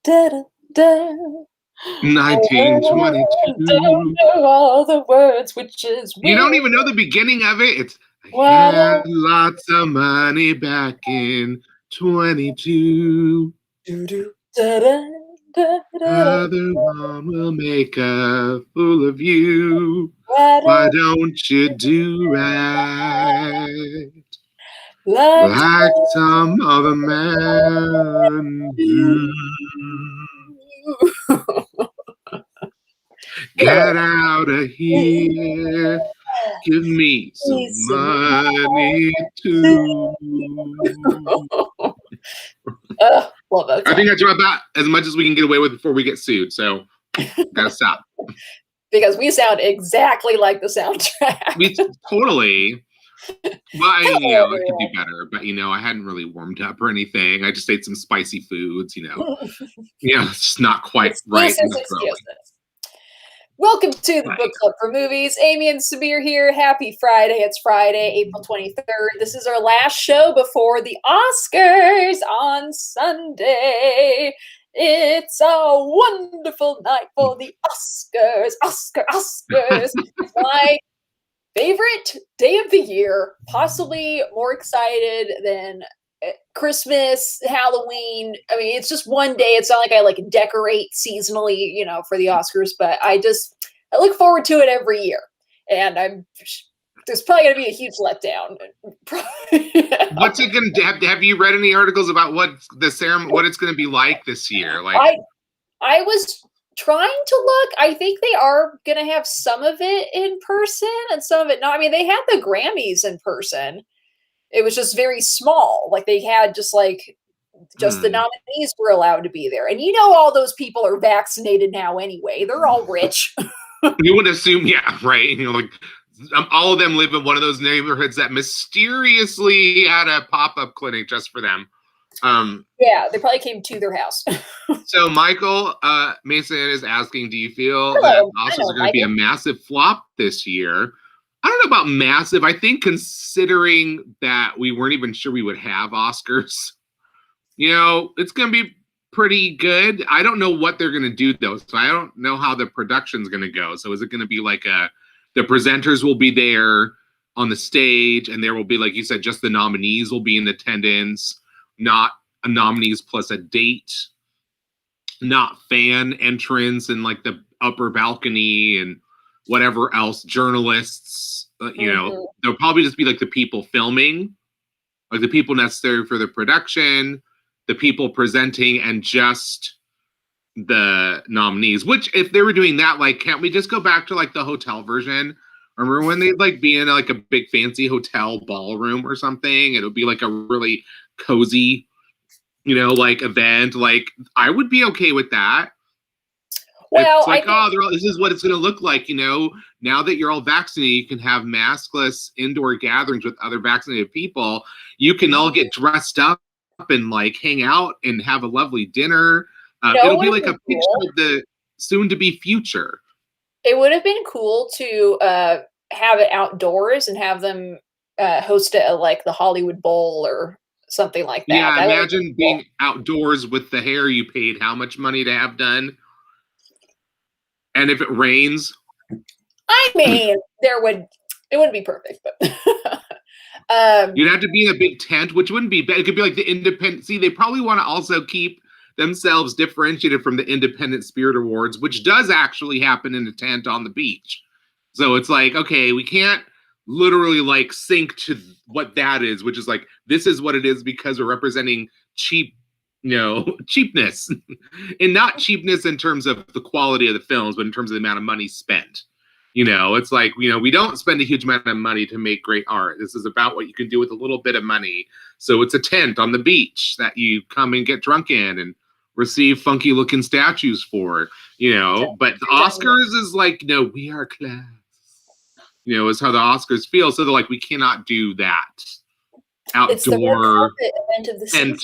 Da, da, da. I don't 1922. know all the words, which is You weird. don't even know the beginning of it. It's I Why had lots of money back in 22. do da, da, da, da, da. Other mom will make a fool of you. Why Why don't don't you do right like like some other man do? Get out of here. Give me some some money too. love that I song. think that's about as much as we can get away with before we get sued. So gotta stop. Because we sound exactly like the soundtrack. We totally. Well, Hello, it could do everyone. better, but I hadn't really warmed up or anything. I just ate some spicy foods. It's just not quite right in Excuses, the throat. excuses. Welcome to the Book Club for Movies. Amy and Samir here. Happy Friday. It's Friday, April 23rd. This is our last show before the Oscars on Sunday. It's a wonderful night for the Oscars. Oscars. It's my favorite day of the year, possibly more excited than Christmas, Halloween. I mean, it's just one day. It's not like I decorate seasonally, for the Oscars, but I look forward to it every year. And there's probably going to be a huge letdown. What's it going to have you read any articles about what the ceremony, what it's going to be like this year? Like, I was trying to look. I think they are going to have some of it in person and some of it not. I mean, they had the Grammys in person. It was just very small. Like they had just the nominees were allowed to be there. And all those people are vaccinated now anyway. They're all rich. You would assume, yeah, right? All of them live in one of those neighborhoods that mysteriously had a pop-up clinic just for them. Yeah, they probably came to their house. So Michael Mason is asking, do you feel that Oscars are going to be a massive flop this year? I don't know about massive. I think considering that we weren't even sure we would have Oscars, it's going to be pretty good. I don't know what they're going to do, though. So I don't know how the production's going to go. So is it going to be like the presenters will be there on the stage and there will be, like you said, just the nominees will be in attendance, not a nominees plus a date, not fan entrance and like the upper balcony and whatever else, journalists, there'll probably just be like the people filming, like the people necessary for the production, the people presenting, and just the nominees. Which, if they were doing that, like, can't we just go back to like the hotel version? Remember when they'd like be in like a big fancy hotel ballroom or something? It would be like a really cozy, like event. Like, I would be okay with that. Well, it's like, this is what it's going to look like, now that you're all vaccinated, you can have maskless indoor gatherings with other vaccinated people. You can all get dressed up and like hang out and have a lovely dinner. It'll be like a picture of the soon-to-be future. It would have been cool to have it outdoors and have them host it at like the Hollywood Bowl or something like that. Yeah, imagine being outdoors with the hair you paid how much money to have done. And if it rains, I mean, it wouldn't be perfect, but you'd have to be in a big tent, which wouldn't be bad. It could be like the independent. See, they probably want to also keep themselves differentiated from the Independent Spirit Awards, which does actually happen in a tent on the beach. So it's like, okay, we can't literally like sync to what that is, which is like, this is what it is because we're representing cheapness. And not cheapness in terms of the quality of the films, but in terms of the amount of money spent. It's like, we don't spend a huge amount of money to make great art. This is about what you can do with a little bit of money. So it's a tent on the beach that you come and get drunk in and receive funky looking statues for, but the Oscars is like, we are class, is how the Oscars feel. So they're like, we cannot do that outdoor event of the season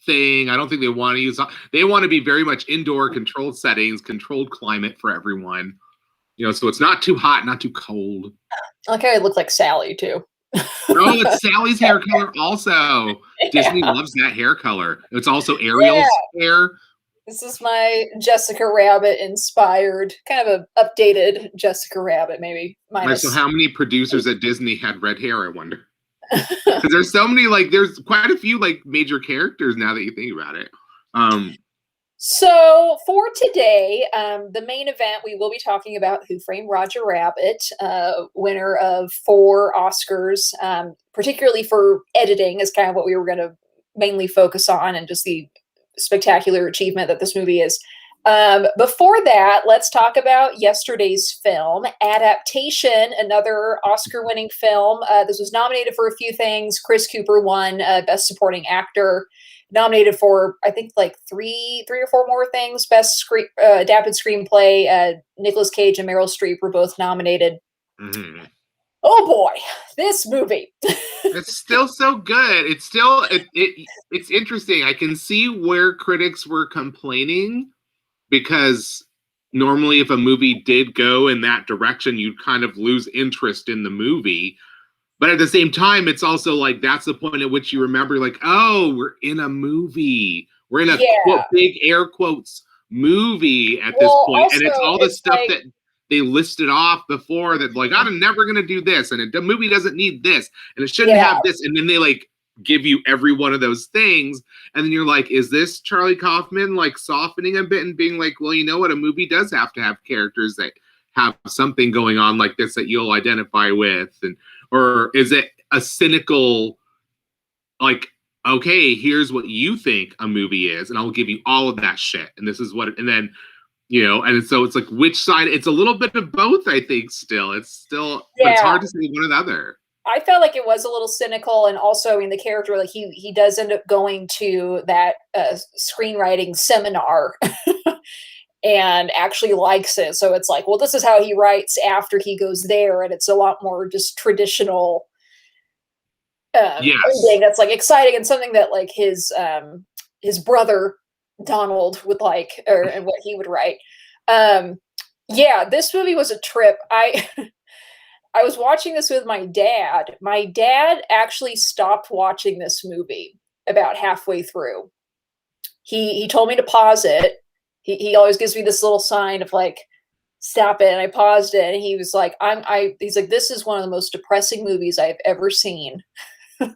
thing. I don't think they want to use, they want to be very much indoor controlled settings, controlled climate for everyone, so it's not too hot, not too cold. Okay, it looks like Sally too. Oh, it's Sally's hair color also. Yeah. Disney loves that hair color. It's also Ariel's hair. This is my Jessica Rabbit inspired, kind of a updated Jessica Rabbit, maybe minus. So how many producers at Disney had red hair, I wonder? Because there's so many, like, there's quite a few, like, major characters now that you think about it. So for today, the main event, we will be talking about Who Framed Roger Rabbit, winner of 4 Oscars, particularly for editing is kind of what we were going to mainly focus on, and just the spectacular achievement that this movie is. Before that, let's talk about yesterday's film, Adaptation, another Oscar-winning film. This was nominated for a few things. Chris Cooper won Best Supporting Actor. Nominated for, I think, like three or four more things. Best adapted screenplay. Nicolas Cage and Meryl Streep were both nominated. Mm-hmm. Oh boy, this movie. It's still so good. It's still it's interesting. I can see where critics were complaining, because normally if a movie did go in that direction, you'd kind of lose interest in the movie. But at the same time, it's also like, that's the point at which you remember, like, oh, we're in a movie. We're in a quote, big air quotes movie at this point. Also, and it's all the stuff like, that they listed off before that, like, I'm never going to do this. And the movie doesn't need this. And it shouldn't have this. And then they, like, give you every one of those things. And then you're like, is this Charlie Kaufman, like, softening a bit and being like, well, you know what? A movie does have to have characters that have something going on like this that you'll identify with. And or is it a cynical, like, okay, here's what you think a movie is, and I'll give you all of that shit, and this is what, and then, you know, and so it's like, which side? It's a little bit of both, I think. Still, it's still, but it's hard to say one or the other. I felt like it was a little cynical, and also, I mean, the character, like, he does end up going to that screenwriting seminar. And actually likes it. So it's like, well, this is how he writes after he goes there, and it's a lot more just traditional ending that's like exciting, and something that like his brother Donald would like, and what he would write. This movie was a trip. I was watching this with my dad. My dad actually stopped watching this movie about halfway through. He told me to pause it. He always gives me this little sign of like, stop it. And I paused it, and he was like, he's like, this is one of the most depressing movies I've ever seen. And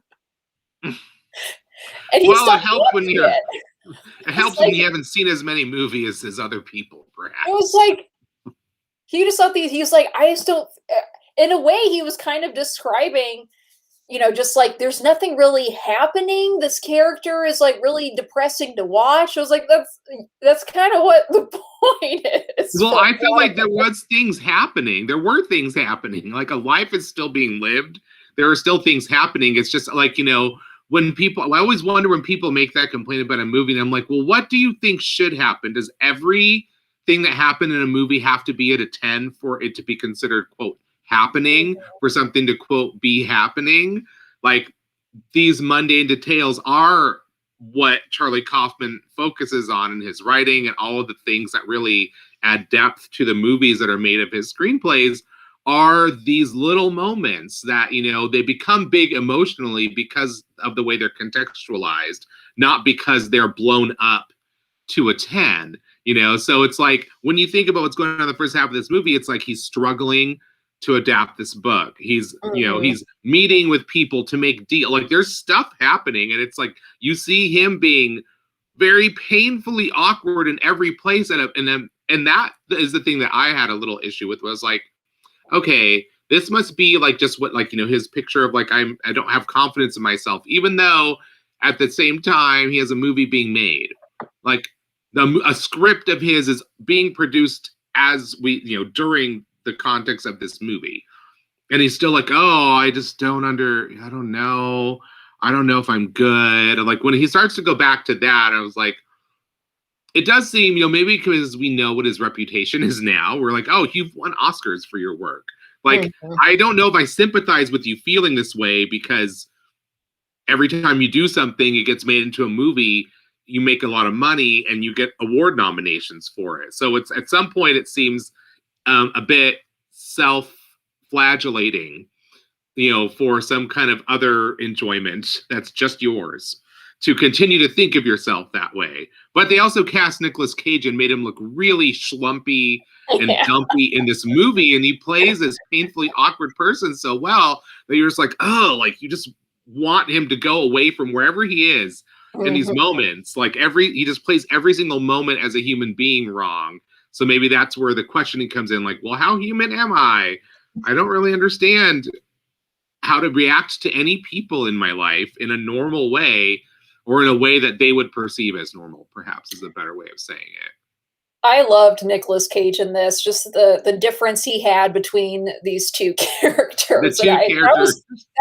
it helps when when you haven't seen as many movies as other people, perhaps. It was like, he just thought he was like, I just don't, in a way, he was kind of describing, you know, just like, there's nothing really happening. This character is like really depressing to watch. I was like, that's kind of what the point is. Well, I feel like there was things happening. There were things happening. Like, a life is still being lived. There are still things happening. It's just like, you know, when people, I always wonder when people make that complaint about a movie, and I'm like, well, what do you think should happen? Does everything that happened in a movie have to be at a 10 for it to be considered, quote, happening, for something to, quote, be happening? Like, these mundane details are what Charlie Kaufman focuses on in his writing, and all of the things that really add depth to the movies that are made of his screenplays are these little moments that, you know, they become big emotionally because of the way they're contextualized, not because they're blown up to a 10, you know? So it's like, when you think about what's going on in the first half of this movie, it's like he's struggling to adapt this book. He's, you know, he's meeting with people to make deal. Like, there's stuff happening, and it's like, you see him being very painfully awkward in every place. And that is the thing that I had a little issue with, was like, okay, this must be like just what, like, you know, his picture of like, I don't have confidence in myself, even though at the same time he has a movie being made. Like, a script of his is being produced as we, you know, during the context of this movie, and he's still like, oh, I don't know if I'm good. And like, when he starts to go back to that, I was like, it does seem, you know, maybe because we know what his reputation is now, we're like, oh, you've won Oscars for your work. Like, I don't know if I sympathize with you feeling this way, because every time you do something, it gets made into a movie, you make a lot of money, and you get award nominations for it. So it's, at some point, it seems a bit self-flagellating, you know, for some kind of other enjoyment that's just yours, to continue to think of yourself that way. But they also cast Nicolas Cage and made him look really schlumpy and dumpy in this movie, and he plays this painfully awkward person so well that you're just like, oh, like you just want him to go away from wherever he is in these moments. Like he just plays every single moment as a human being wrong. So maybe that's where the questioning comes in, like, well, how human am I? I don't really understand how to react to any people in my life in a normal way, or in a way that they would perceive as normal, perhaps is a better way of saying it. I loved Nicolas Cage in this, just the difference he had between these two characters. That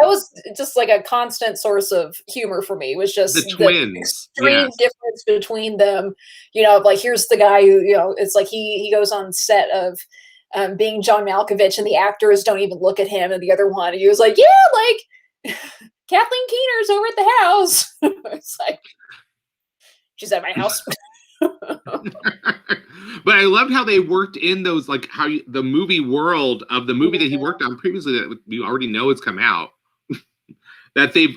was just like a constant source of humor for me, was just the twins. Extreme difference between them. You know, like here's the guy who, you know, it's like he goes on set of being John Malkovich and the actors don't even look at him, and the other one, he was like, yeah, like Kathleen Keener's over at the house. It's like, she's at my house. But I loved how they worked in those, like the movie world of the movie that he worked on previously that we already know has come out, that they've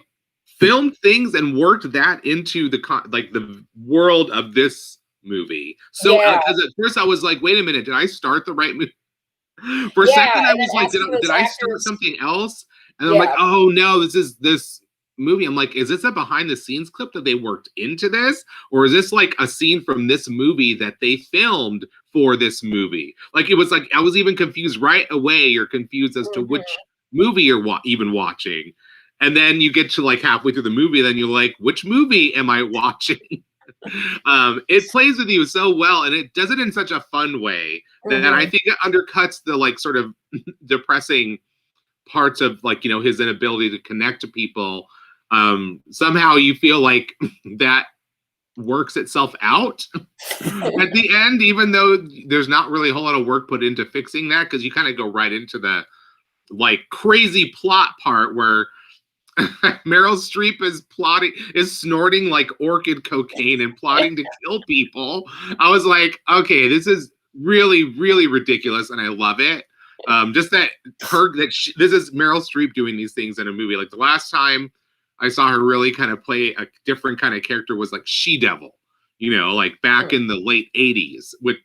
filmed things and worked that into the world of this movie. So because at first I was like, wait a minute, did I start the right movie? For a second I was like, did I start something else? And I'm like, oh no, this movie. I'm like, is this a behind the scenes clip that they worked into this? Or is this like a scene from this movie that they filmed for this movie? Like, it was like, I was even confused right away. You're confused as to which movie you're even watching. And then you get to like halfway through the movie, then you're like, which movie am I watching? It plays with you so well, and it does it in such a fun way that I think it undercuts the like sort of depressing parts of like, you know, his inability to connect to people. Somehow you feel like that works itself out at the end, even though there's not really a whole lot of work put into fixing that, because you kind of go right into the like crazy plot part where Meryl Streep is snorting like orchid cocaine and plotting to kill people. I was like, okay, this is really, really ridiculous, and I love it. Just that this is Meryl Streep doing these things in a movie. Like the last time I saw her really kind of play a different kind of character was like She-Devil, you know, like back in the late 80s, which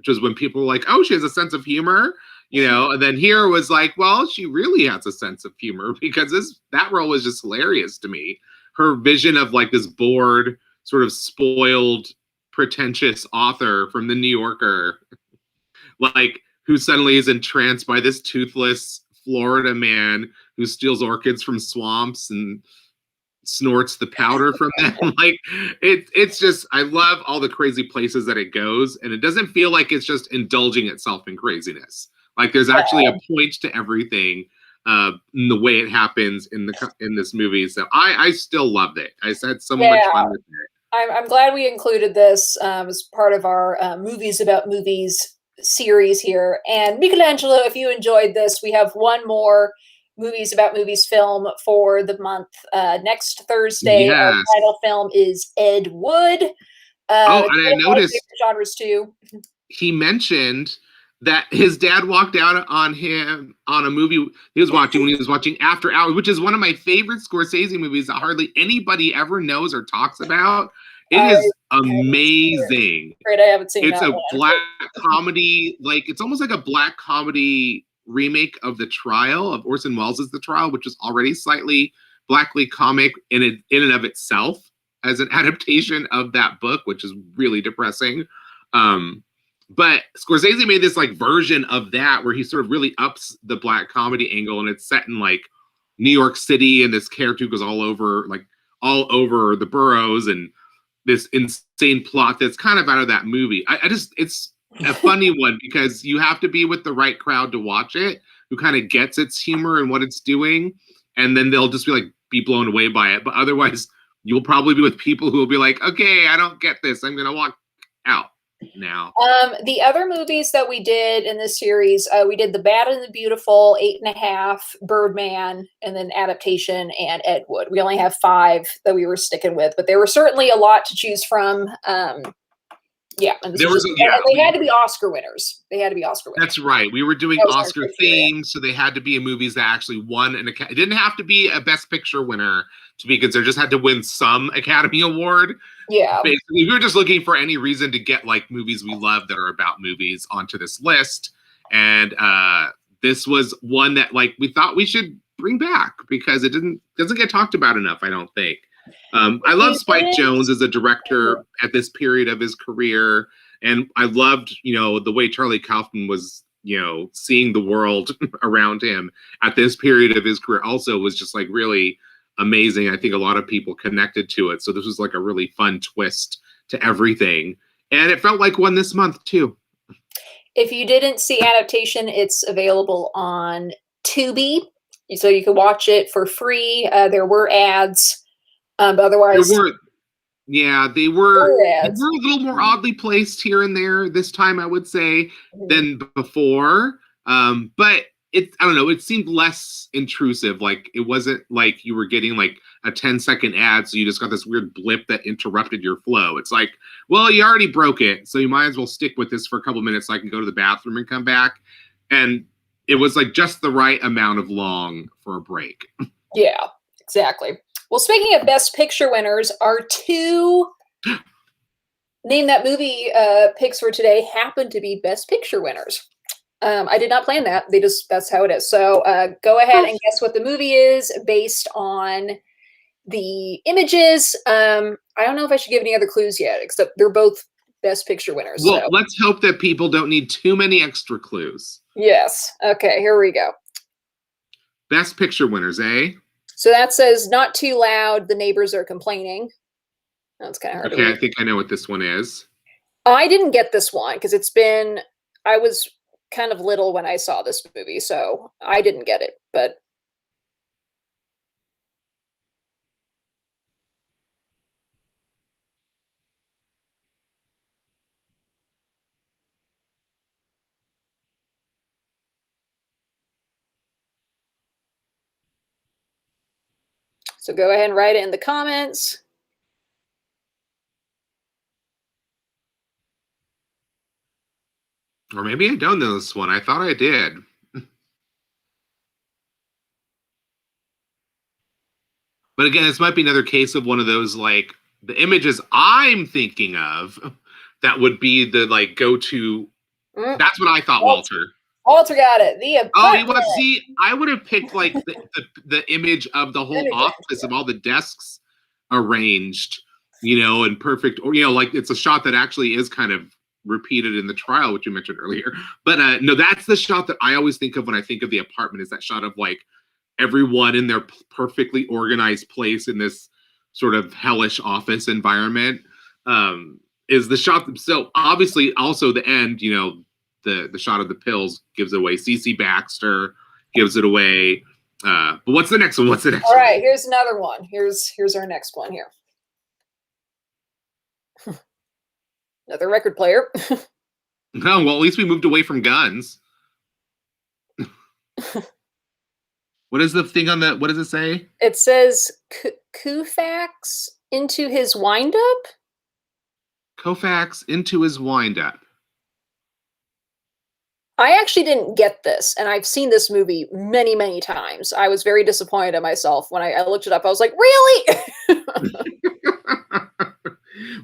was when people were like, oh, she has a sense of humor, you know, and then here was like, well, she really has a sense of humor, because that role was just hilarious to me. Her vision of like this bored, sort of spoiled, pretentious author from the New Yorker, like, who suddenly is entranced by this toothless Florida man who steals orchids from swamps and snorts the powder from them. Like, it's just, I love all the crazy places that it goes, and it doesn't feel like it's just indulging itself in craziness. Like, there's actually a point to everything in the way it happens in this movie. So I still loved it. I had so much fun with it. I'm glad we included this as part of our movies about movies series here. And Michelangelo, if you enjoyed this, we have one more movies about movies film for the month. Next Thursday, our title film is Ed Wood. And I noticed genres too. He mentioned that his dad walked out on him on a movie he was watching when he was watching After Hours, which is one of my favorite Scorsese movies that hardly anybody ever knows or talks about. It is amazing. Great, I haven't seen it. It's a black comedy, like it's almost like a black comedy remake of The Trial, of Orson Welles' The Trial, which is already slightly blackly comic in and of itself as an adaptation of that book, which is really depressing. But Scorsese made this like version of that where he sort of really ups the black comedy angle, and it's set in like New York City, and this character goes all over the boroughs, and this insane plot that's kind of out of that movie. It's a funny one because you have to be with the right crowd to watch it, who kind of gets its humor and what it's doing, and then they'll just be blown away by it. But otherwise, you'll probably be with people who will be like, okay, I don't get this. I'm gonna walk out now. The other movies that we did in this series, we did The Bad and the Beautiful, 8.5, Birdman, and then Adaptation, and Ed Wood. We only have 5 that we were sticking with, but there were certainly a lot to choose from. Yeah, and they had to be Oscar winners. They had to be Oscar winners. That's right. We were doing Oscar themes, so they had to be movies that actually won an Academy. It didn't have to be a Best Picture winner to be considered. Just had to win some Academy Award. Yeah. Basically, we were just looking for any reason to get like movies we love that are about movies onto this list, and this was one that like we thought we should bring back because it doesn't get talked about enough. I don't think. I love Spike Jonze as a director at this period of his career. And I loved, the way Charlie Kaufman was, seeing the world around him at this period of his career also was just like really amazing. I think a lot of people connected to it. So this was like a really fun twist to everything. And it felt like one this month too. If you didn't see Adaptation, it's available on Tubi. So you can watch it for free. There were ads. But otherwise, they were a little more oddly placed here and there this time, I would say, than before. But I don't know, it seemed less intrusive. Like it wasn't like you were getting like a 10-second ad, so you just got this weird blip that interrupted your flow. It's like, well, you already broke it, so you might as well stick with this for a couple minutes so I can go to the bathroom and come back. And it was like just the right amount of long for a break. Yeah, exactly. Well, speaking of Best Picture winners, our two Name That Movie picks for today happen to be Best Picture winners. I did not plan that. That's how it is. So go ahead and guess what the movie is based on the images. I don't know if I should give any other clues yet, except they're both Best Picture winners. Well, let's hope that people don't need too many extra clues. Yes. Okay, here we go. Best Picture winners, eh? So that says Not Too Loud, The Neighbors Are Complaining. That's kind of hard to read. I think I know what this one is. I didn't get this one because I was kind of little when I saw this movie, so I didn't get it, but so go ahead and write it in the comments. Or maybe I don't know this one. I thought I did. But again, this might be another case of one of those, like, the images I'm thinking of that would be the, like, go-to. That's what I thought, Walter. Walter got it. I would have picked, like, the image of the whole office of all the desks arranged, in perfect, or, like, it's a shot that actually is kind of repeated in the trial, which you mentioned earlier. But no, that's the shot that I always think of when I think of the apartment, is that shot of, like, everyone in their perfectly organized place in this sort of hellish office environment, is the shot. So obviously also the end, the shot of the pills gives it away. CC Baxter gives it away. But what's the next one? All right, here's another one. Here's our next one here. Another record player. No, well, at least we moved away from guns. What is the thing on that? What does it say? It says Koufax into his windup. Koufax into his windup. I actually didn't get this, and I've seen this movie many, many times. I was very disappointed in myself when I looked it up. I was like, really?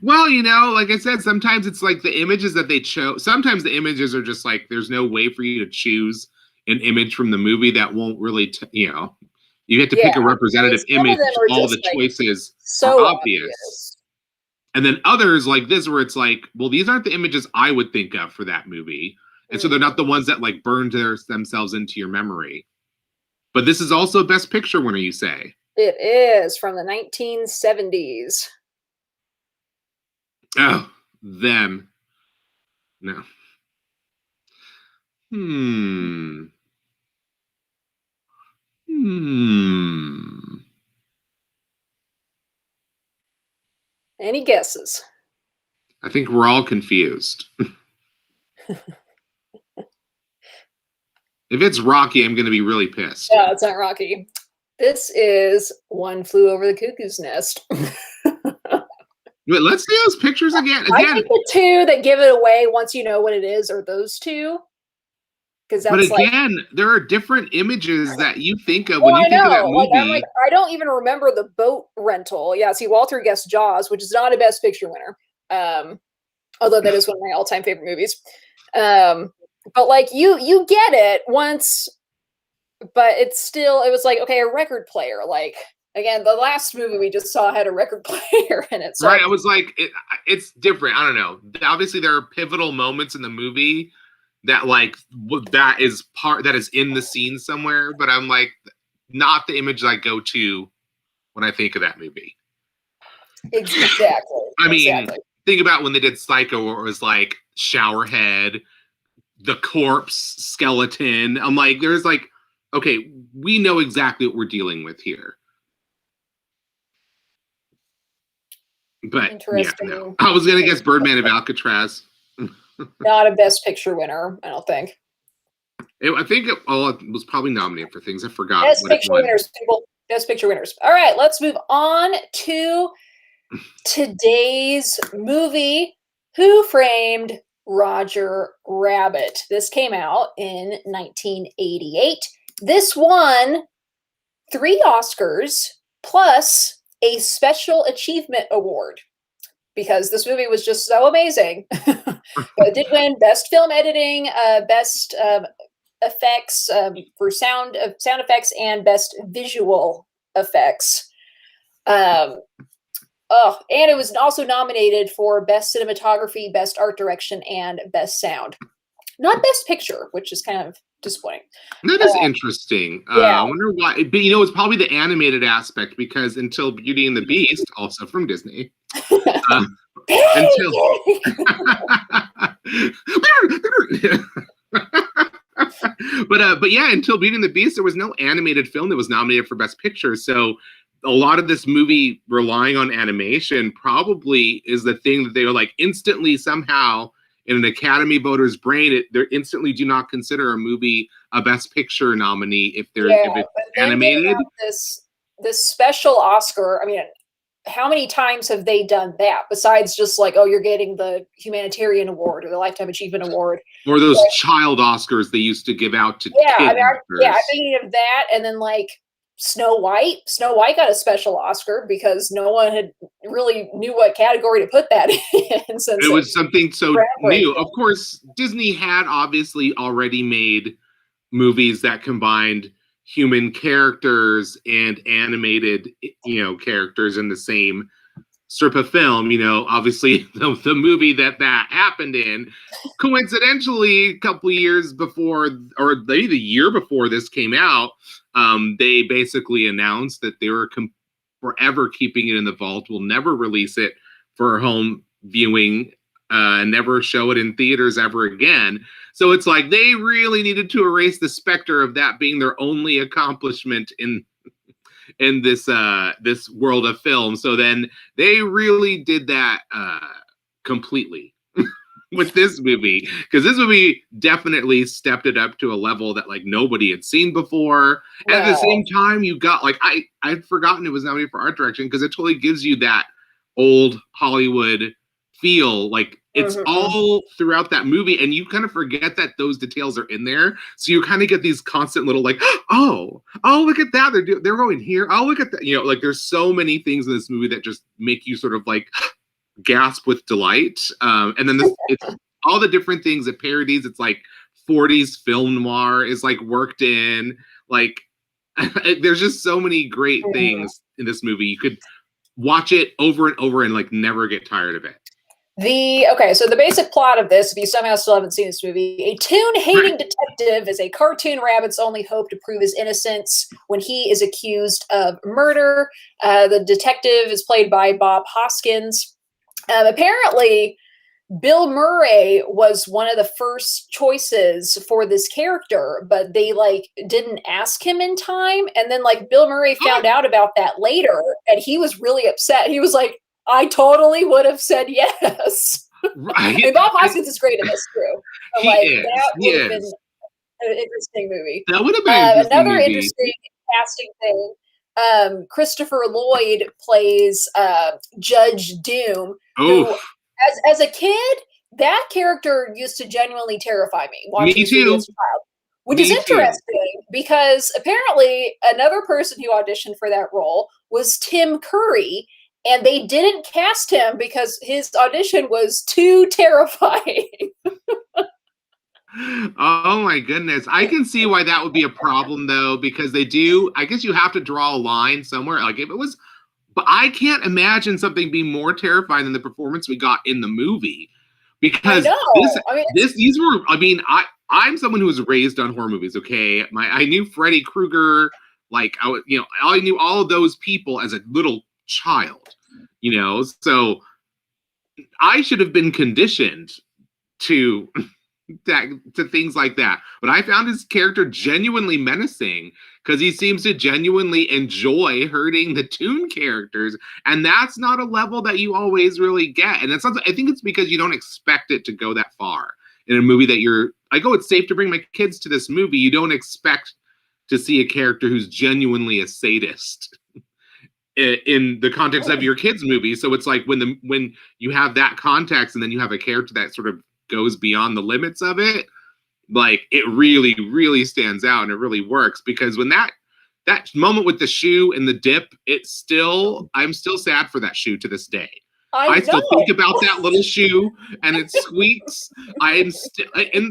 Well, like I said, sometimes it's like the images that they chose. Sometimes the images are just like, there's no way for you to choose an image from the movie that won't really, you have to pick a representative image. All the choices are obvious. And then others like this, where it's like, well, these aren't the images I would think of for that movie. And so they're not the ones that like burned themselves into your memory. But this is also Best Picture winner, you say? It is from the 1970s. Oh, them. No. Any guesses? I think we're all confused. If it's Rocky, I'm going to be really pissed. Yeah, it's not Rocky. This is One Flew Over the Cuckoo's Nest. Wait, let's see those pictures again. I think the two that give it away once you know what it is are those two. But again, there are different images that you think of when you think of that movie. movie. I don't even remember the boat rental. Yeah, see, Walter guessed Jaws, which is not a Best Picture winner. Although that is one of my all-time favorite movies. But like you get it once, but it was like, okay, a record player. Like, again, the last movie we just saw had a record player in it. So right, I was like, it's different. I don't know. Obviously, there are pivotal moments in the movie that that is in the scene somewhere, but I'm like, not the image I go to when I think of that movie. Exactly. I mean, think about when they did Psycho, where it was like shower head, the corpse skeleton. I'm like, there's like, okay, we know exactly what we're dealing with here. But yeah, no. I was gonna guess Birdman of Alcatraz. Not a Best Picture winner, I don't think. I think it was probably nominated for things. I forgot. Best Picture winners, people. Best Picture winners. All right, let's move on to today's movie, Who Framed Roger Rabbit? This came out in 1988. This won 3 Oscars plus a Special Achievement Award because this movie was just so amazing. But it did win Best Film Editing, Best Effects for sound effects, and Best Visual Effects. And it was also nominated for Best Cinematography, Best Art Direction, and Best Sound. Not Best Picture, which is kind of disappointing. That is interesting. I wonder why. But it's probably the animated aspect, because Until Beauty and the Beast, also from Disney, but yeah, Until Beauty and the Beast, there was no animated film that was nominated for Best Picture. So a lot of this movie relying on animation probably is the thing that they were like instantly somehow in an Academy voter's brain, they instantly do not consider a movie a Best Picture nominee if it's animated. This special Oscar, I mean, how many times have they done that besides just like, oh, you're getting the Humanitarian Award or the Lifetime Achievement Award? Or those child Oscars they used to give out to kids. I'm thinking of that, and then like Snow White. Snow White got a special Oscar because no one had really knew what category to put that in. Since it was something so new. Of course, Disney had obviously already made movies that combined human characters and animated, characters in the same strip of film. Obviously the movie that happened in, coincidentally, a couple of years before, or maybe the year before this came out, they basically announced that they were forever keeping it in the vault, will never release it for home viewing, never show it in theaters ever again. So it's like they really needed to erase the specter of that being their only accomplishment in this world of film. So then they really did that completely with this movie, because this movie definitely stepped it up to a level that like nobody had seen before. Wow. And at the same time, you got like I'd forgotten it was nominated for art direction, because it totally gives you that old Hollywood feel. Like it's all throughout that movie, and you kind of forget that those details are in there. So you kind of get these constant little like, oh, look at that, they're going here. Oh, look at that. Like there's so many things in this movie that just make you sort of like gasp with delight. And then it's all the different things it parodies. It's like 40s film noir is like worked in. Like there's just so many great things in this movie. You could watch it over and over and like never get tired of it. So the basic plot of this, if you somehow still haven't seen this movie, a tune-hating detective is a cartoon rabbit's only hope to prove his innocence when he is accused of murder. The detective is played by Bob Hoskins. Apparently, Bill Murray was one of the first choices for this character, but they like didn't ask him in time. And then like Bill Murray found out about that later, and he was really upset. He was like, I totally would have said yes. Right. And Bob Hoskins is great in this too. So, that would have been an interesting movie. That would have been an interesting another movie. Interesting casting thing. Christopher Lloyd plays Judge Doom, who, Oh, as a kid, that character used to genuinely terrify me watching me this movie too. as a child. Which is Me too. interesting because apparently another person who auditioned for that role was Tim Curry, and they didn't cast him because his audition was too terrifying. Oh my goodness. I can see why that would be a problem though, because they do, I guess you have to draw a line somewhere. Like if it was, but I can't imagine something being more terrifying than the performance we got in the movie. I Because know. I mean, these were, I mean, I'm someone who was raised on horror movies, okay? I knew Freddy Krueger, like I knew all of those people as a little child, so I should have been conditioned to to things like that. But I found his character genuinely menacing because he seems to genuinely enjoy hurting the Toon characters, and that's not a level that you always really get. And I think it's because you don't expect it to go that far in a movie that you're like, oh, it's safe to bring my kids to this movie. You don't expect to see a character who's genuinely a sadist in the context of your kids movie. So it's like when you have that context and then you have a character that sort of goes beyond the limits of it, like it really, really stands out and it really works. Because when that moment with the shoe and the dip, I'm still sad for that shoe to this day. I still think about that little shoe and it squeaks. And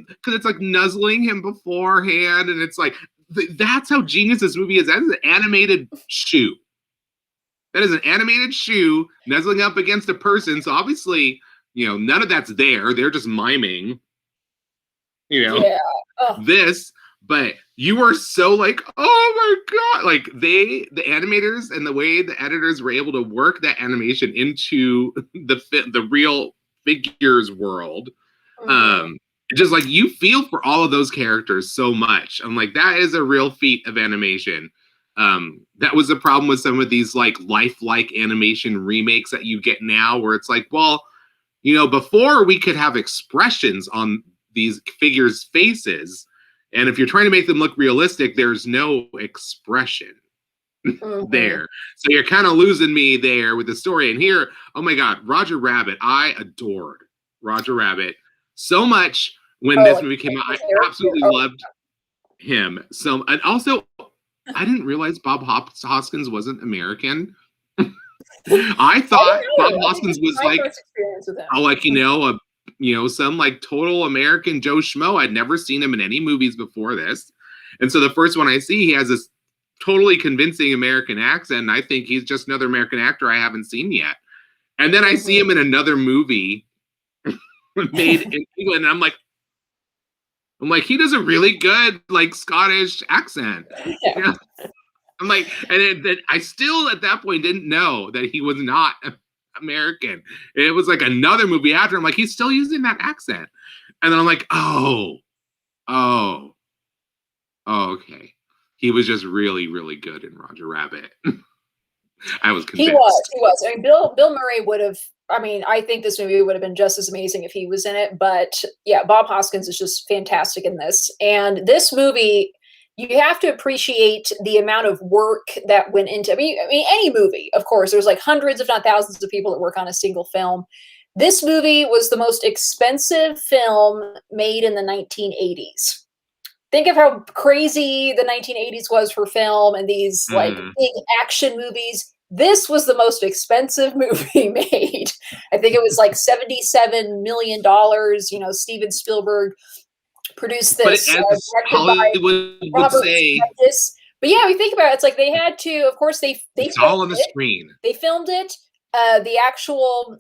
because it's like nuzzling him beforehand, and it's like that's how genius this movie is. That is an animated shoe. That is an animated shoe nuzzling up against a person. So obviously, none of that's there. They're just miming, this. But you were so like, oh my God. Like the animators and the way the editors were able to work that animation into the real figures world. Just like you feel for all of those characters so much. I'm like, that is a real feat of animation. That was the problem with some of these like lifelike animation remakes that you get now, where it's like, well, before we could have expressions on these figures' faces, and if you're trying to make them look realistic, there's no expression there. So you're kind of losing me there with the story. And here, oh my God, Roger Rabbit. I adored Roger Rabbit so much when this movie came out. I absolutely loved him. So, and also, I didn't realize Bob Hoskins wasn't American. I thought Bob Hoskins was like, some like total American Joe Schmo. I'd never seen him in any movies before this. And so the first one I see, he has this totally convincing American accent. And I think he's just another American actor I haven't seen yet. And then I see him in another movie made in England. And I'm like, he does a really good like Scottish accent. Yeah. I'm like, and I still at that point didn't know that he was not American. It was like another movie after. I'm like, he's still using that accent. And then I'm like, oh, okay. He was just really, really good in Roger Rabbit. I was convinced. He was. I mean, Bill Murray would have. I mean, I think this movie would have been just as amazing if he was in it. But yeah, Bob Hoskins is just fantastic in this. And this movie, you have to appreciate the amount of work that went into. I mean, any movie, of course, there's like hundreds, if not thousands, of people that work on a single film. This movie was the most expensive film made in the 1980s. Think of how crazy the 1980s was for film and these like big action movies. This was the most expensive movie made. I think it was like $77 million. Steven Spielberg produced this. But Hollywood would say. But yeah, we think about it. It's like they had to, of course, it's all on the screen. They filmed it. The actual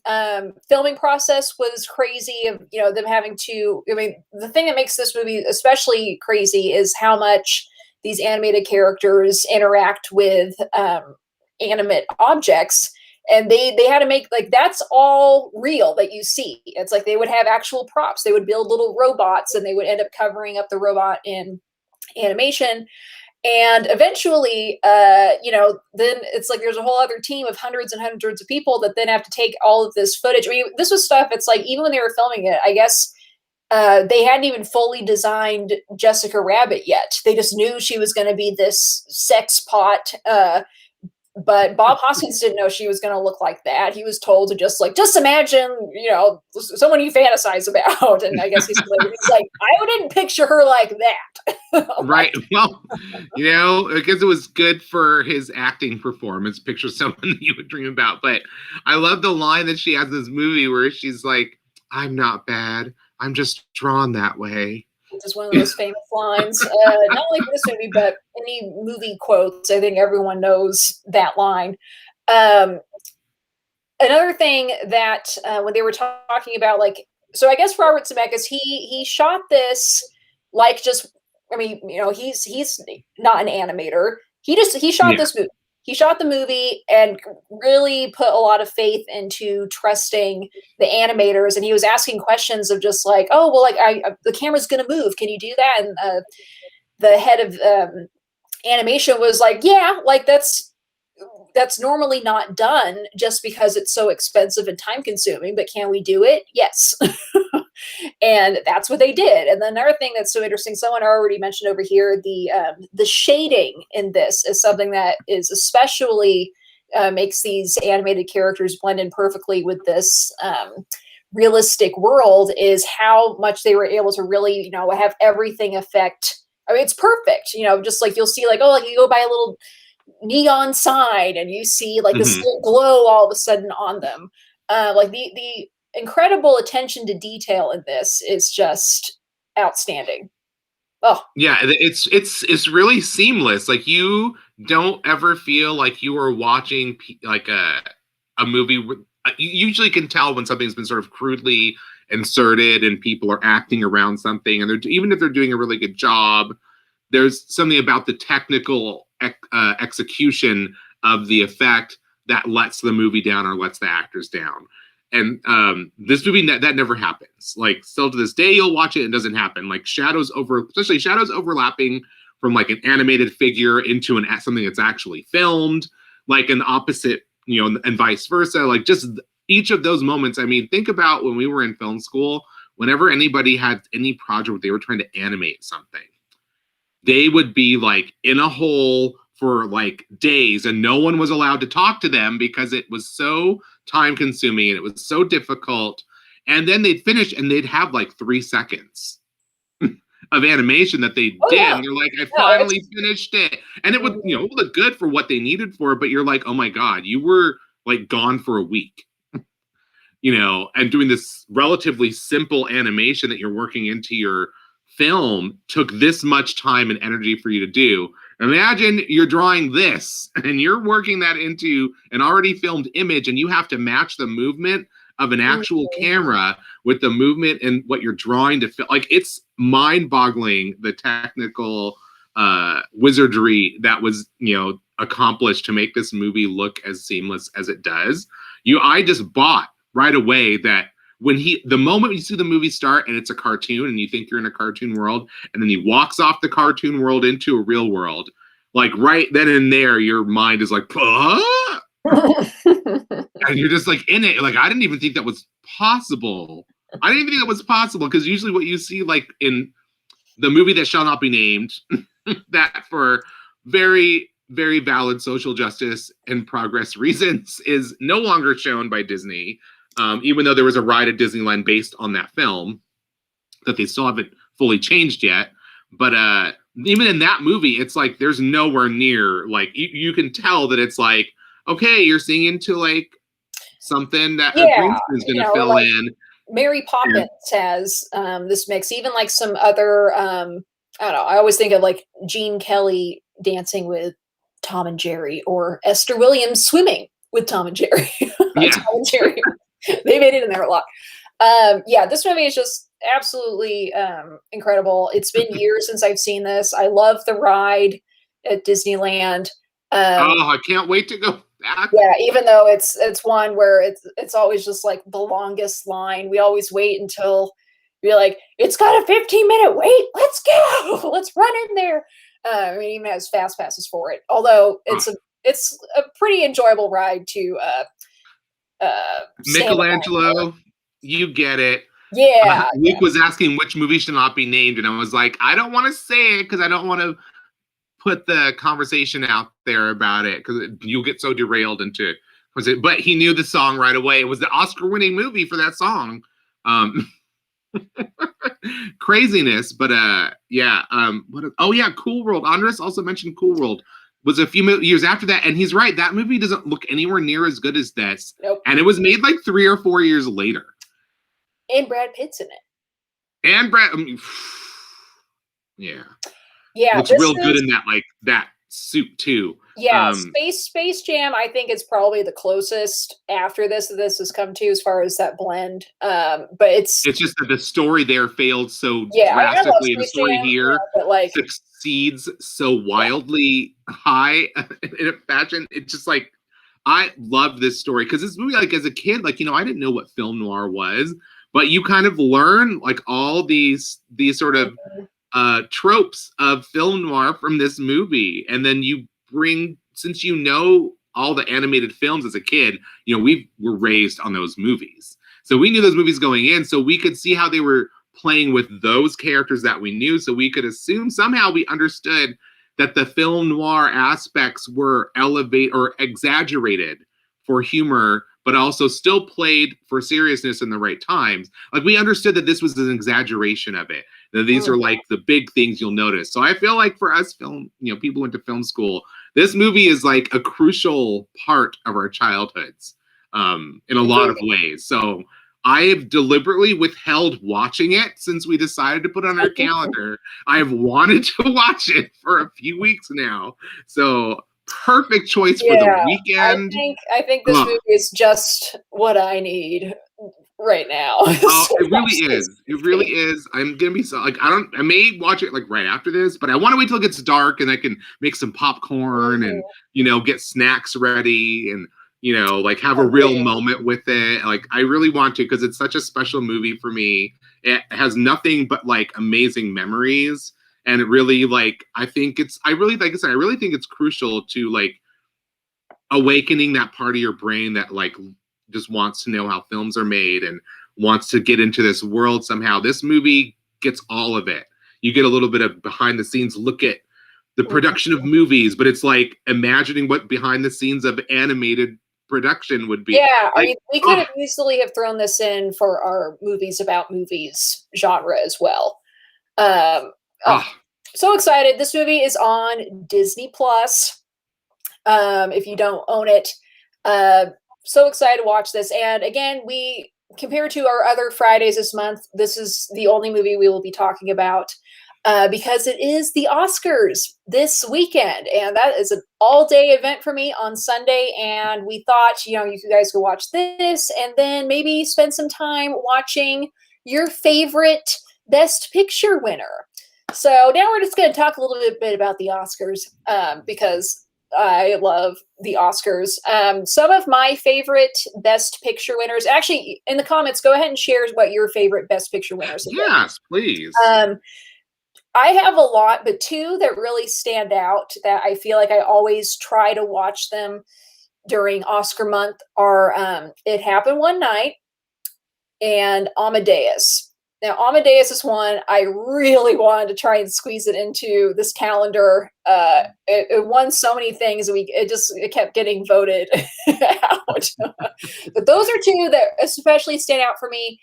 filming process was crazy. Them having to. I mean, the thing that makes this movie especially crazy is how much these animated characters interact with animate objects, and they had to make like that's all real that you see. It's like they would have actual props. They would build little robots, and they would end up covering up the robot in animation. And eventually, then it's like there's a whole other team of hundreds and hundreds of people that then have to take all of this footage. I mean, this was stuff, it's like, even when they were filming it, I guess they hadn't even fully designed Jessica Rabbit yet. They just knew she was going to be this sex pot But Bob Hoskins didn't know she was going to look like that. He was told to just imagine, someone you fantasize about. And I guess he's like, I didn't picture her like that. Right. Well, I guess it was good for his acting performance. Picture someone that you would dream about. But I love the line that she has in this movie where she's like, I'm not bad. I'm just drawn that way. Which is one of those famous lines, not only for this movie, but any movie quotes. I think everyone knows that line. Another thing that when they were talking about, so I guess Robert Zemeckis, he shot this he's not an animator. He shot this movie. He shot the movie and really put a lot of faith into trusting the animators. And he was asking questions of just like, oh, well, the camera's going to move. Can you do that? And the head of animation was like, yeah, that's normally not done just because it's so expensive and time consuming, but can we do it? Yes. And that's what they did. And then another thing that's so interesting, someone already mentioned over here, the shading in this is something that is especially makes these animated characters blend in perfectly with this realistic world, is how much they were able to really, have everything affect. I mean, it's perfect, just like you'll see you go by a little neon sign and you see this glow all of a sudden on them. The incredible attention to detail in this is just outstanding. Oh yeah, it's really seamless. Like, you don't ever feel like you are watching like a movie. You usually can tell when something's been sort of crudely inserted and people are acting around something, and even if they're doing a really good job, there's something about the technical execution of the effect that lets the movie down or lets the actors down. And this movie, that never happens. Like, still to this day, you'll watch it and it doesn't happen. Like, especially shadows overlapping from like an animated figure into something that's actually filmed, like an opposite, and vice versa. Like, just each of those moments. I mean, think about when we were in film school, whenever anybody had any project where they were trying to animate something, they would be like in a hole for like days and no one was allowed to talk to them because it was so time consuming and it was so difficult. And then they'd finish and they'd have like 3 seconds of animation that they did. Yeah. And they're like, I finally finished it. And it would, look good for what they needed for it, but you're like, oh my God, you were like gone for a week, and doing this relatively simple animation that you're working into your film took this much time and energy for you to do. Imagine you're drawing this and you're working that into an already filmed image and you have to match the movement of an actual camera with the movement and what you're drawing to film. Like, it's mind-boggling, the technical wizardry that was, accomplished to make this movie look as seamless as it does. I just bought right away that the moment you see the movie start and it's a cartoon and you think you're in a cartoon world, and then he walks off the cartoon world into a real world, like right then and there, your mind is like, and you're just like in it. Like, I didn't even think that was possible. Because usually what you see, like in the movie that shall not be named, that for very, very valid social justice and progress reasons is no longer shown by Disney. Even though there was a ride at Disneyland based on that film that they still haven't fully changed yet. But even in that movie, it's like there's nowhere near, like, you can tell that it's like, okay, you're seeing into like something that a green screen's going to fill in. Mary Poppins has this mix, even like some other, I don't know, I always think of like Gene Kelly dancing with Tom and Jerry, or Esther Williams swimming with Tom and Jerry. Yeah. Tom and Jerry. They made it in there a lot. This movie is just absolutely incredible. It's been years since I've seen this. I love the ride at Disneyland. I can't wait to go back. Yeah, even though it's one where it's always just like the longest line. We always wait until we're like, it's got a 15-minute wait. Let's go. Let's run in there. I mean, even has fast passes for it. Although it's a pretty enjoyable ride to Michelangelo, you get it. Yeah. Luke was asking which movie should not be named, and I was like, I don't want to say it because I don't want to put the conversation out there about it because you'll get so derailed into it. But he knew the song right away. It was the Oscar-winning movie for that song. Craziness, but yeah. Cool World. Andres also mentioned Cool World was a few years after that, and he's right. That movie doesn't look anywhere near as good as this. Nope. And it was made like 3 or 4 years later. And Brad Pitt's in it. And Brad, yeah, looks real good in that suit too. Yeah, Space Jam, I think it's probably the closest after this that this has come to as far as that blend. But it's just that the story there failed so drastically. The story here succeeds so wildly high in a fashion. It's just like, I loved this story because this movie, like as a kid, like, I didn't know what film noir was, but you kind of learn like all these sort of tropes of film noir from this movie, and then you bring, since all the animated films as a kid, we were raised on those movies, so we knew those movies going in, so we could see how they were playing with those characters that we knew, so we could assume somehow we understood that the film noir aspects were elevated or exaggerated for humor, but also still played for seriousness in the right times. Like, we understood that this was an exaggeration of it. That these are like the big things you'll notice. So I feel like for us people who went to film school, this movie is like a crucial part of our childhoods in a lot of ways. So I have deliberately withheld watching it since we decided to put it on our calendar. I have wanted to watch it for a few weeks now. So perfect choice for the weekend. I think this movie is just what I need right now. It really is. It really is. I'm gonna be I may watch it like right after this, but I want to wait till it gets dark and I can make some popcorn and get snacks ready and like have a real moment with it. Like, I really want to, because it's such a special movie for me. It has nothing but like amazing memories, and it really I really think it's crucial to like awakening that part of your brain that like just wants to know how films are made and wants to get into this world somehow. This movie gets all of it. You get a little bit of behind the scenes look at the production of movies, but it's like imagining what behind the scenes of animated production would be. Yeah, I mean, we could have easily have thrown this in for our movies about movies genre as well. So excited. This movie is on Disney Plus. If you don't own it, so excited to watch this. And again, compared to our other Fridays this month, this is the only movie we will be talking about because it is the Oscars this weekend. And that is an all-day event for me on Sunday. And we thought, you guys could watch this and then maybe spend some time watching your favorite Best Picture winner. So now we're just going to talk a little bit about the Oscars because I love the Oscars. Some of my favorite Best Picture winners, actually, in the comments, go ahead and share what your favorite Best Picture winners are. Yes, please. I have a lot, but two that really stand out that I feel like I always try to watch them during Oscar month are It Happened One Night and Amadeus. Now, Amadeus is one I really wanted to try and squeeze it into this calendar. It won so many things. It kept getting voted out. But those are two that especially stand out for me.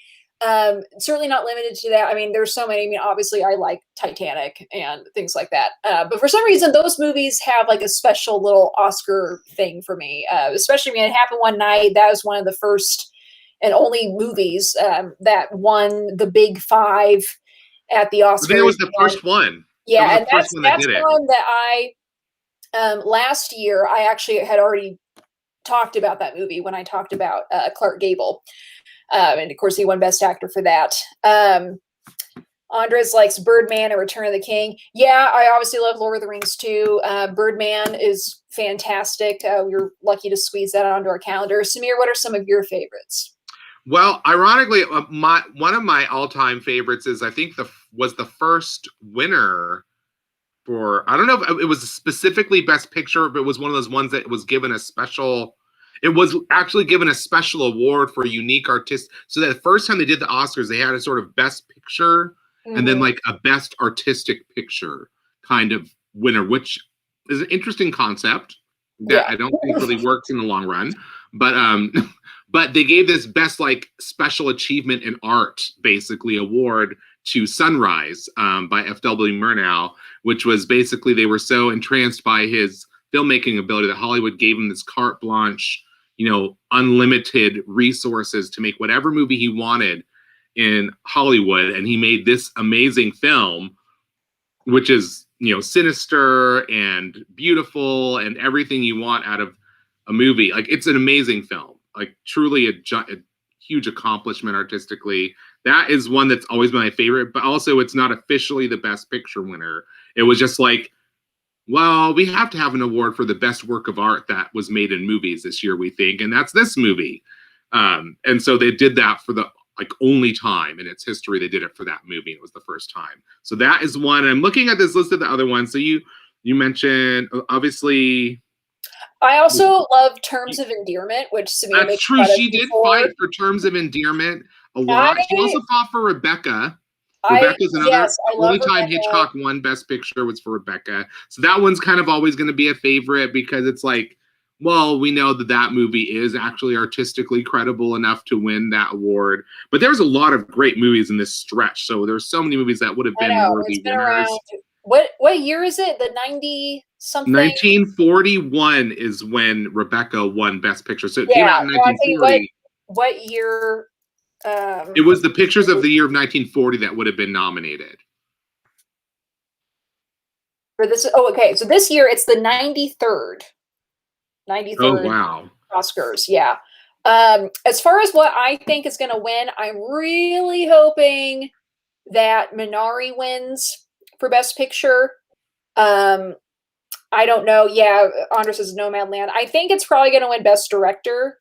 Certainly not limited to that. I mean, there's so many. I mean, obviously, I like Titanic and things like that. But for some reason, those movies have like a special little Oscar thing for me. Especially when It Happened One Night. That was one of the first and only movies that won the Big Five at the Oscars. I think it was the first one. Yeah, and that's one that I last year I actually had already talked about that movie when I talked about Clark Gable, and of course he won Best Actor for that. Andres likes Birdman and Return of the King. Yeah, I obviously love Lord of the Rings too. Birdman is fantastic. We were lucky to squeeze that onto our calendar. Samir, what are some of your favorites? Well, ironically, one of my all-time favorites is, I think, was the first winner for, I don't know if it was specifically Best Picture, but it was one of those ones that was given a special, it was actually given a special award for a unique artist. So that the first time they did the Oscars, they had a sort of Best Picture and then like a Best Artistic Picture kind of winner, which is an interesting concept that I don't think really works in the long run. But but they gave this best like special achievement in art basically award to Sunrise by F.W. Murnau, which was basically they were so entranced by his filmmaking ability that Hollywood gave him this carte blanche, unlimited resources to make whatever movie he wanted in Hollywood, and he made this amazing film, which is sinister and beautiful and everything you want out of a movie. Like, it's an amazing film, like truly a huge accomplishment artistically. That is one that's always been my favorite, but also it's not officially the Best Picture winner. It was just like, well, we have to have an award for the best work of art that was made in movies this year, we think, and that's this movie. And so they did that for the only time in its history they did it for that movie. It was the first time. So that is one. I'm looking at this list of the other ones. So you mentioned, obviously. I also love Terms of Endearment, which Samir That's true. She did fight for Terms of Endearment a lot. She also fought for Rebecca. Rebecca's another. Yes, the only time Hitchcock won Best Picture was for Rebecca. So that one's kind of always going to be a favorite because it's like, well, we know that movie is actually artistically credible enough to win that award. But there's a lot of great movies in this stretch. So there's so many movies that would have been worthy winners. What year is it? The 90-something? 1941 is when Rebecca won Best Picture. So it came out in 1940. What year? It was the pictures of the year of 1940 that would have been nominated. For this, okay. So this year it's the 93rd. 93rd oh, wow. Oscars, yeah. As far as what I think is going to win, I'm really hoping that Minari wins for Best Picture. I don't know. Yeah, Andres says Nomadland. I think it's probably going to win Best Director.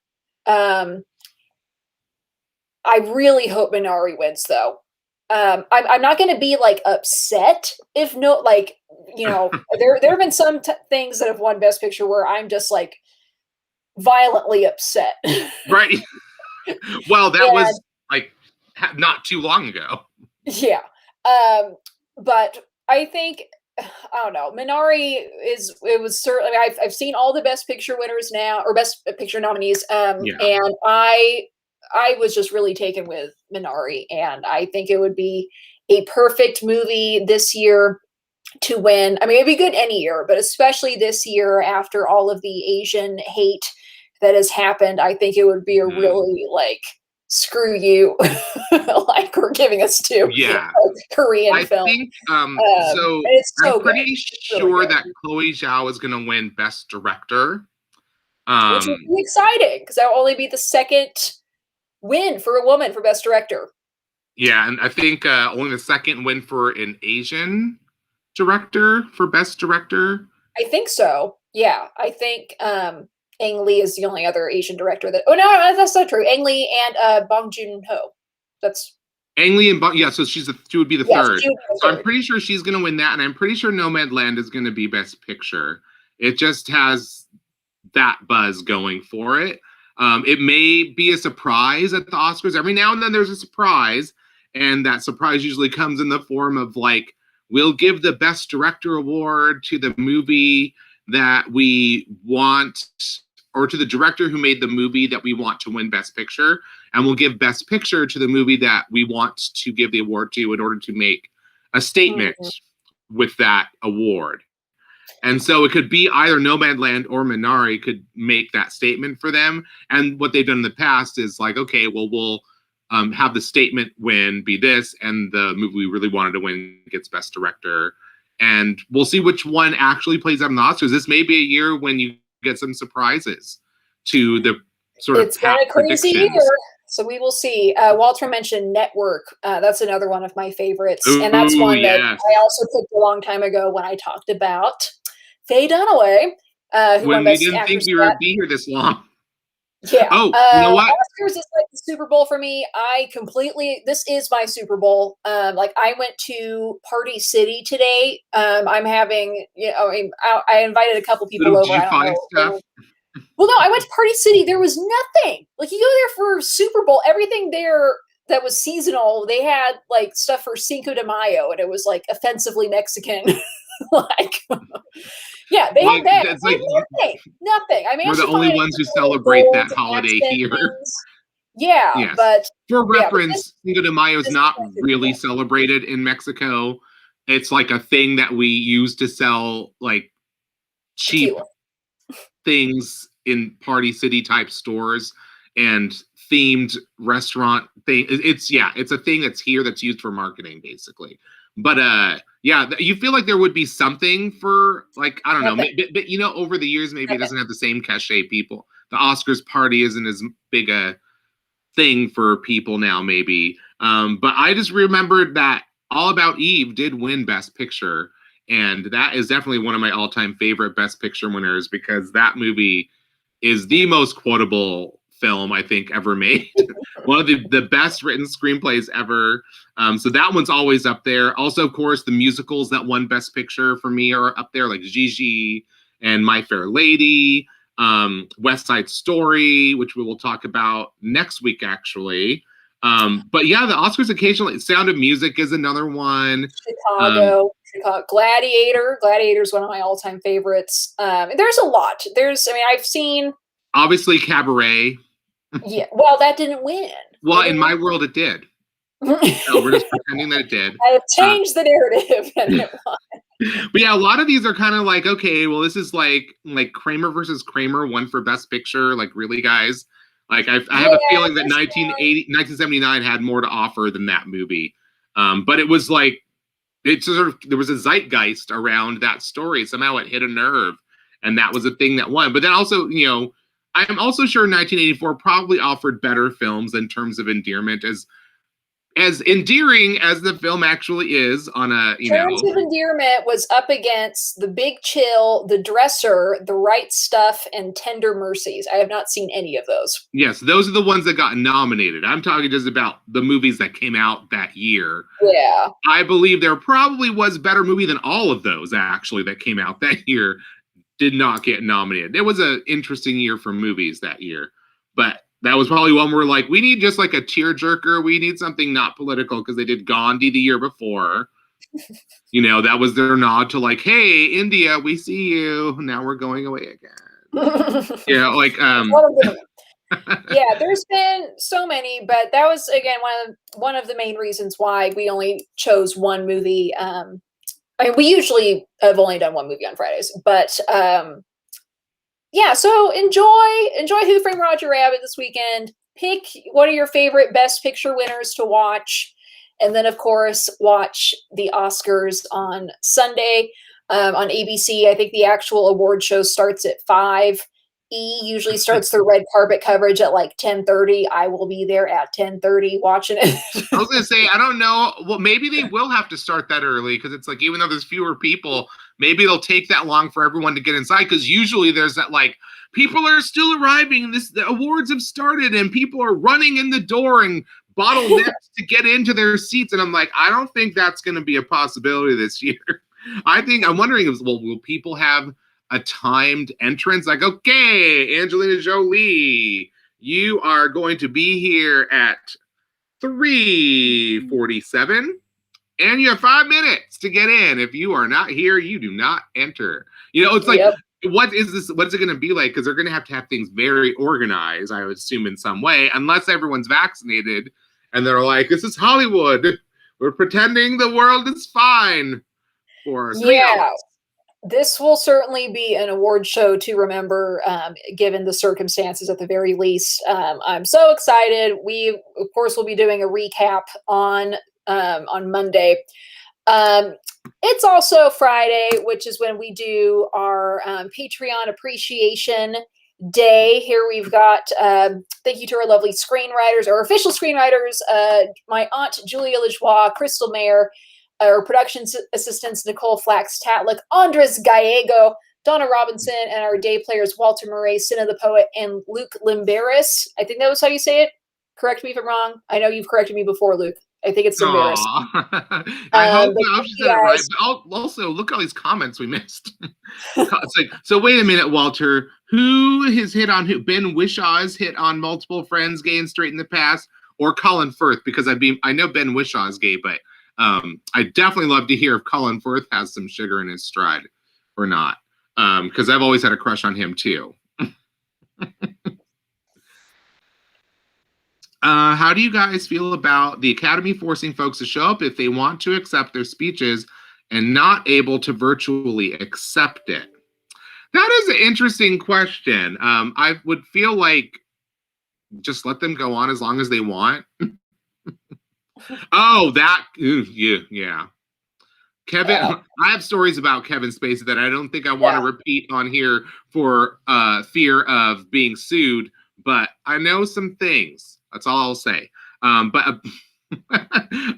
I really hope Minari wins, though. I'm not going to be like upset if there have been some things that have won Best Picture where I'm just like violently upset. Right. Well, that was like not too long ago. Yeah. But I think, I don't know, Minari was certainly, I've seen all the Best Picture winners now, or Best Picture nominees. And I was just really taken with Minari, and I think it would be a perfect movie this year to win. I mean, it'd be good any year, but especially this year after all of the Asian hate that has happened, I think it would be a really screw you, like we're giving us to Korean film. I think so. I'm pretty sure that Chloe Zhao is going to win Best Director, which would be exciting because that will only be the second win for a woman for Best Director. Yeah, and I think only the second win for an Asian director for Best Director. I think so. Yeah, I think Ang Lee is the only other Asian director that. Oh no, that's not true. Ang Lee and Bong Joon-ho. That's Ang Lee and Bong. Yeah, so she would be the third. So I'm pretty sure she's going to win that, and I'm pretty sure Nomadland is going to be Best Picture. It just has that buzz going for it. It may be a surprise at the Oscars. Every now and then there's a surprise, and that surprise usually comes in the form of we'll give the Best Director award to the movie that we want, or to the director who made the movie that we want to win Best Picture, and we'll give Best Picture to the movie that we want to give the award to in order to make a statement with that award. And so it could be either Nomadland or Minari could make that statement for them. And what they've done in the past is okay, well, we'll have the statement win be this, and the movie we really wanted to win gets Best Director. And we'll see which one actually plays out in the Oscars. This may be a year when you get some surprises to the sort of. It's been a crazy year, so we will see. Walter mentioned Network. That's another one of my favorites, and that's one that I also picked a long time ago when I talked about Faye Dunaway. When we didn't think you would be here this long. Yeah. Oh, you know what? Oscars is like the Super Bowl for me. This is my Super Bowl. I went to Party City today. I'm having, I invited a couple people over. Stuff. Well, no, I went to Party City. There was nothing. You go there for Super Bowl. Everything there that was seasonal. They had like stuff for Cinco de Mayo, and it was like offensively Mexican. Like, yeah, they had that. It's like nothing. I we're the only ones who celebrate that holiday here. Yeah, yes. But for reference, Cinco de Mayo is not really celebrated in Mexico. It's like a thing that we use to sell like cheap things in Party City type stores and themed restaurant thing. It's a thing that's here that's used for marketing basically. But yeah, you feel like there would be something for like, I don't know, but you know, over the years maybe it doesn't have the same cachet. People, the Oscars party isn't as big a thing for people now maybe. But I just remembered that All About Eve did win Best Picture, and that is definitely one of my all-time favorite Best Picture winners because that movie is the most quotable film I think ever made. One of the best written screenplays ever. So that one's always up there. Also, of course, the musicals that won Best Picture for me are up there, like Gigi and My Fair Lady, West Side Story, which we will talk about next week, actually. But yeah, the Oscars occasionally. Sound of Music is another one. Chicago, Gladiator. Gladiator is one of my all-time favorites. There's a lot. I've seen. Obviously, Cabaret. Yeah, well, that didn't win. Well, in my world, it did. So we're just pretending that it did. I have changed the narrative, and it won. But yeah, a lot of these are kind of like, okay, well, this is like Kramer versus Kramer, one for Best Picture. Like, really, guys? Like, I have a feeling that 1979 had more to offer than that movie. But it was like, there was a zeitgeist around that story. Somehow it hit a nerve, and that was a thing that won. But then also, you know, I'm also sure 1984 probably offered better films in terms of endearment, as endearing as the film actually is on a, terms of endearment was up against The Big Chill, The Dresser, The Right Stuff, and Tender Mercies. I have not seen any of those. Yes, those are the ones that got nominated. I'm talking just about the movies that came out that year. Yeah. I believe there probably was a better movie than all of those, actually, that came out that year. Did not get nominated. It was an interesting year for movies that year. But that was probably one where, like, we need just like a tearjerker. We need something not political because they did Gandhi the year before. You know, that was their nod to like, hey, India, we see you. Now we're going away again. Yeah, like yeah, there's been so many, but that was again one of the main reasons why we only chose one movie. We usually have only done one movie on Fridays, but yeah, so enjoy Who Framed Roger Rabbit this weekend. Pick one of your favorite Best Picture winners to watch, and then of course watch the Oscars on Sunday on ABC. I think the actual award show starts at 5. Usually starts the red carpet coverage at like 10:30. I will be there at 10:30 watching it. I was gonna say, I don't know. Well, maybe they will have to start that early because it's like, even though there's fewer people, maybe it'll take that long for everyone to get inside. Because usually there's that like, people are still arriving. The awards have started and people are running in the door and bottlenecks to get into their seats. And I'm like, I don't think that's going to be a possibility this year. I'm wondering will people have a timed entrance? Like, okay, Angelina Jolie, you are going to be here at 3:47 and you have 5 minutes to get in. If you are not here, you do not enter. You know, it's like, what is this? What's it going to be like? Because they're going to have things very organized, I would assume, in some way, unless everyone's vaccinated and they're like, this is Hollywood. We're pretending the world is fine for 3 hours. This will certainly be an award show to remember, given the circumstances at the very least. I'm so excited. We, of course, will be doing a recap on Monday. It's also Friday, which is when we do our Patreon Appreciation Day. Here we've got, thank you to our lovely screenwriters, our official screenwriters, my aunt Julia Lajoie, Crystal Mayer, our production assistants Nicole Flax-Tatlick, Andres Gallego, Donna Robinson, and our day players Walter Murray, Cinna the Poet, and Luke Limberis. I think that was how you say it. Correct me if I'm wrong. I know you've corrected me before, Luke. I think it's Limberis. I hope I said it right. But also, look at all these comments we missed. It's like, so wait a minute, Walter. Who has hit on who? Ben Wishaw's hit on multiple friends, gay and straight in the past. or Colin Firth, because I know Ben Whishaw is gay, but I definitely love to hear if Colin Firth has some sugar in his stride or not, because I've always had a crush on him too. How do you guys feel about the Academy forcing folks to show up if they want to accept their speeches and not able to virtually accept it? That is an interesting question. I would feel like just let them go on as long as they want. Oh, that, yeah. Kevin, I have stories about Kevin Spacey that I don't think I want to repeat on here for fear of being sued, but I know some things. That's all I'll say. But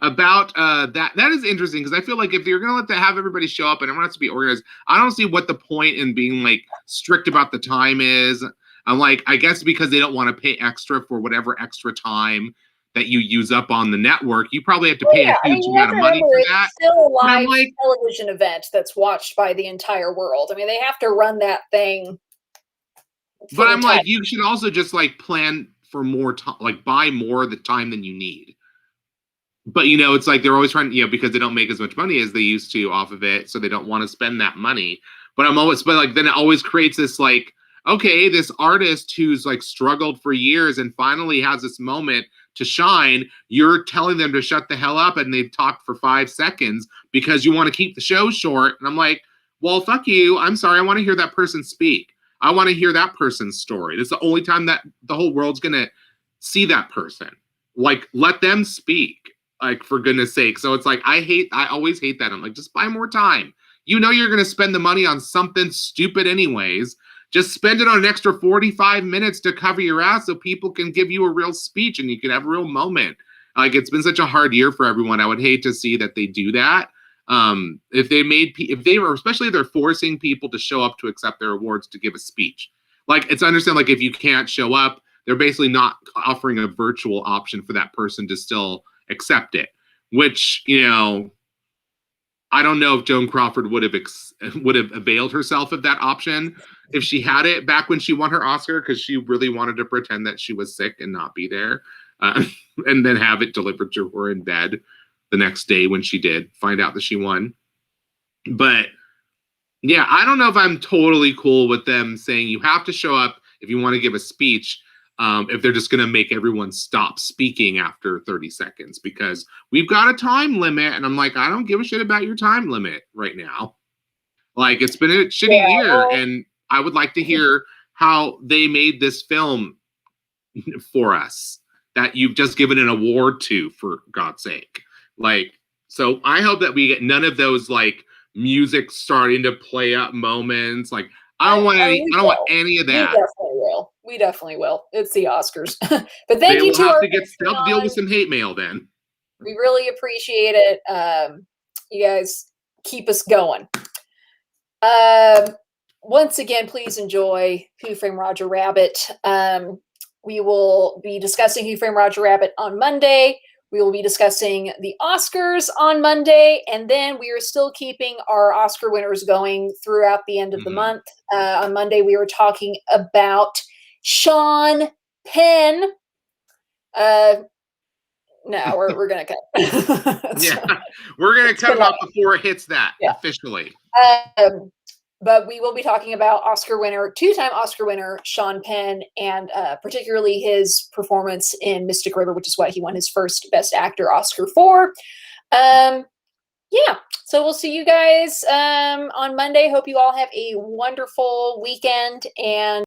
about that is interesting, because I feel like if you're going to have everybody show up and everyone has to be organized, I don't see what the point in being like strict about the time is. I'm like, I guess because they don't want to pay extra for whatever extra time that you use up on the network, you probably have to pay a huge amount of money for that. It's still a live television event that's watched by the entire world. I mean, they have to run that thing. But I'm like, you should also just like plan for more time, like buy more of the time than you need. But, you know, it's like they're always trying, you know, because they don't make as much money as they used to off of it, so they don't want to spend that money. But then it always creates this like, okay, this artist who's like struggled for years and finally has this moment to shine, you're telling them to shut the hell up and they've talked for 5 seconds because you want to keep the show short. And I'm like, well, fuck you. I'm sorry. I want to hear that person speak. I want to hear that person's story. This is the only time that the whole world's going to see that person. Like, let them speak, like, for goodness sake. So it's like, I always hate that. I'm like, just buy more time. You know you're going to spend the money on something stupid anyways. Just spend it on an extra 45 minutes to cover your ass so people can give you a real speech and you can have a real moment. Like, it's been such a hard year for everyone. I would hate to see that they do that. Especially if they're forcing people to show up to accept their awards to give a speech. Like, it's understand, like, if you can't show up, they're basically not offering a virtual option for that person to still accept it, which, you know, I don't know if Joan Crawford would have availed herself of that option if she had it back when she won her Oscar, because she really wanted to pretend that she was sick and not be there, and then have it delivered to her in bed the next day when she did find out that she won. But yeah, I don't know if I'm totally cool with them saying you have to show up if you want to give a speech, if they're just going to make everyone stop speaking after 30 seconds, because we've got a time limit. And I'm like, I don't give a shit about your time limit right now. Like, it's been a shitty year, and I would like to hear how they made this film for us that you've just given an award to, for God's sake. Like, so I hope that we get none of those like music starting to play up moments. Like, I don't want any of that. We definitely will. It's the Oscars. But thank you to our they'll have to deal with some hate mail then. We really appreciate it. You guys keep us going. Once again, please enjoy Who Framed Roger Rabbit. We will be discussing Who Framed Roger Rabbit on Monday. We will be discussing the Oscars on Monday, and then we are still keeping our Oscar winners going throughout the end of the month. On Monday, we were talking about Sean Penn. No, we're going to cut. Yeah, we're going to cut him off before it hits that officially. But we will be talking about two-time Oscar winner, Sean Penn, and particularly his performance in Mystic River, which is what he won his first Best Actor Oscar for. So we'll see you guys on Monday. Hope you all have a wonderful weekend, and